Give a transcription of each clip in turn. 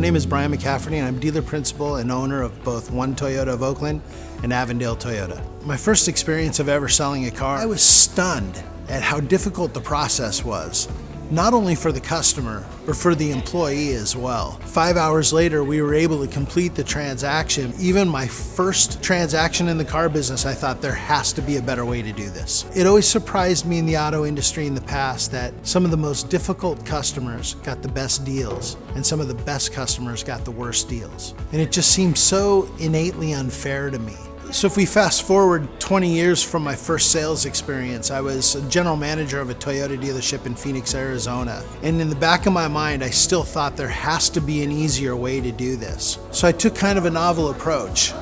name is Brian McCafferty, and I'm dealer principal and owner of both One Toyota of Oakland and Avondale Toyota. My first experience of ever selling a car, I was stunned at how difficult the process was. Not only for the customer, but for the employee as well. 5 hours later, we were able to complete the transaction. Even my first transaction in the car business, I thought there has to be a better way to do this. It always surprised me in the auto industry in the past that some of the most difficult customers got the best deals, and some of the best customers got the worst deals. And it just seemed so innately unfair to me. So if we fast forward 20 years from my first sales experience, I was a general manager of a Toyota dealership in Phoenix, Arizona. And in the back of my mind, I still thought there has to be an easier way to do this. So I took kind of a novel approach.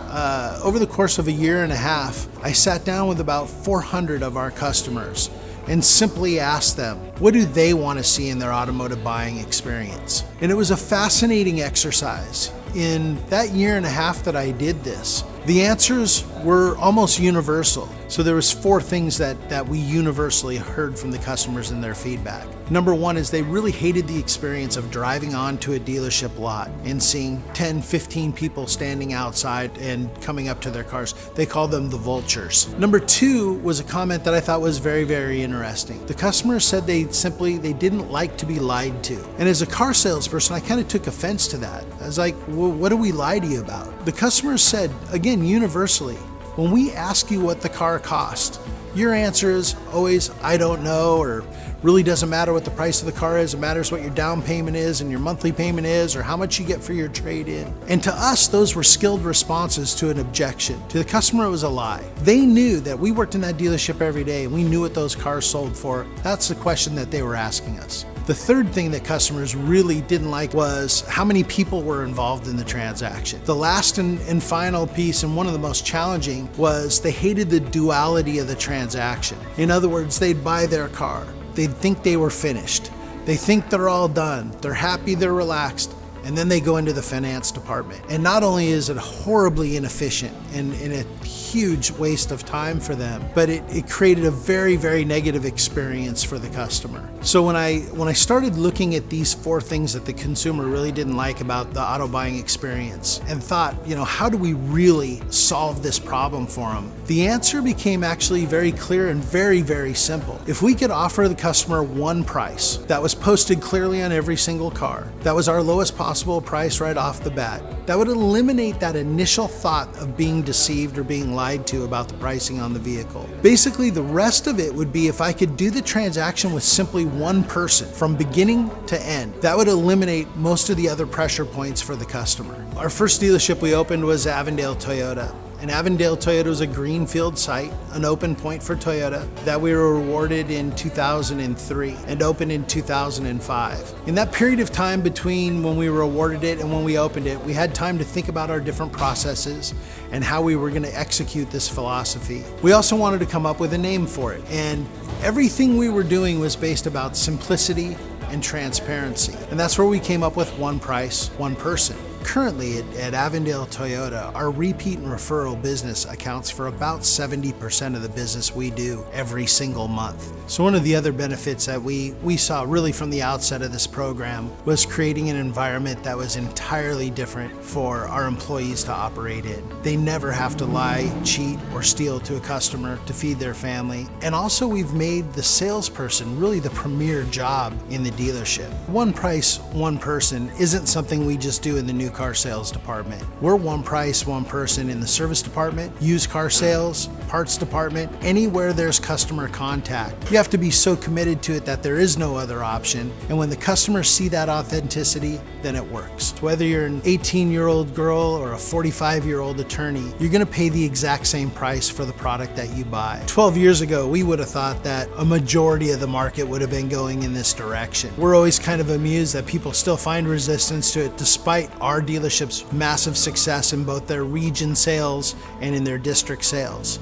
Over the course of a year and a half, I sat down with about 400 of our customers and simply asked them, what do they want to see in their automotive buying experience? And it was a fascinating exercise. In that year and a half that I did this, the answers were almost universal. So there was 4 things that we universally heard from the customers in their feedback. Number 1 is they really hated the experience of driving onto a dealership lot and seeing 10, 15 people standing outside and coming up to their cars. They called them the vultures. Number 2 was a comment that I thought was very, very interesting. The customers said they didn't like to be lied to. And as a car salesperson, I kind of took offense to that. I was like, well, what do we lie to you about? The customers said, again, universally, when we ask you what the car cost, your answer is always, I don't know, or really doesn't matter what the price of the car is. It matters what your down payment is and your monthly payment is, or how much you get for your trade-in. And to us, those were skilled responses to an objection. To the customer, it was a lie. They knew that we worked in that dealership every day and we knew what those cars sold for. That's the question that they were asking us. The third thing that customers really didn't like was how many people were involved in the transaction. The last and final piece, and one of the most challenging, was they hated the duality of the transaction. In other words, they'd buy their car. They'd think they were finished. They think they're all done. They're happy, they're relaxed. And then they go into the finance department. And not only is it horribly inefficient and a huge waste of time for them, but it created a very, very negative experience for the customer. So when I started looking at these 4 things that the consumer really didn't like about the auto buying experience and thought, how do we really solve this problem for them? The answer became actually very clear and very, very simple. If we could offer the customer one price that was posted clearly on every single car, that was our lowest possible price right off the bat, that would eliminate that initial thought of being deceived or being lied to about the pricing on the vehicle. Basically, the rest of it would be if I could do the transaction with simply one person from beginning to end. That would eliminate most of the other pressure points for the customer. Our first dealership we opened was Avondale Toyota. And Avondale Toyota was a greenfield site, an open point for Toyota that we were awarded in 2003 and opened in 2005. In that period of time between when we were awarded it and when we opened it, we had time to think about our different processes and how we were going to execute this philosophy. We also wanted to come up with a name for it. And everything we were doing was based about simplicity and transparency. And that's where we came up with one price, one person. Currently at Avondale Toyota, our repeat and referral business accounts for about 70% of the business we do every single month. So one of the other benefits that we saw really from the outset of this program was creating an environment that was entirely different for our employees to operate in. They never have to lie, cheat, or steal to a customer to feed their family. And also we've made the salesperson really the premier job in the dealership. One price, one person isn't something we just do in the new car sales department. We're one price, one person in the service department, used car sales, parts department, anywhere there's customer contact. You have to be so committed to it that there is no other option. And when the customers see that authenticity, then it works. So whether you're an 18-year-old girl or a 45-year-old attorney, you're gonna pay the exact same price for the product that you buy. 12 years ago, we would have thought that a majority of the market would have been going in this direction. We're always kind of amused that people still find resistance to it despite our dealership's massive success in both their region sales and in their district sales.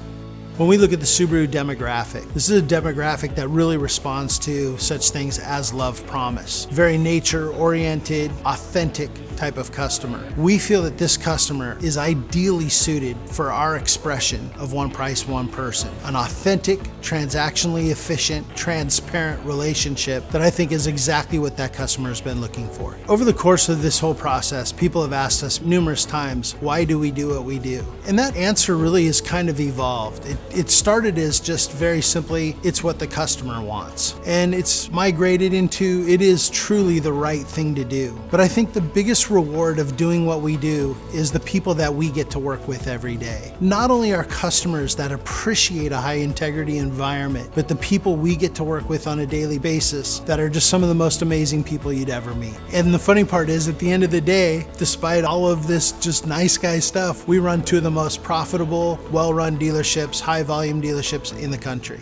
When we look at the Subaru demographic, this is a demographic that really responds to such things as love promise. Very nature-oriented, authentic type of customer. We feel that this customer is ideally suited for our expression of one price, one person. An authentic, transactionally efficient, transparent relationship that I think is exactly what that customer has been looking for. Over the course of this whole process, people have asked us numerous times, why do we do what we do? And that answer really has kind of evolved. It started as just very simply, it's what the customer wants. And it's migrated into, it is truly the right thing to do. But I think the biggest reward of doing what we do is the people that we get to work with every day. Not only our customers that appreciate a high integrity environment, but the people we get to work with on a daily basis that are just some of the most amazing people you'd ever meet. And the funny part is, at the end of the day, despite all of this just nice guy stuff, we run two of the most profitable, well-run dealerships, high volume dealerships in the country.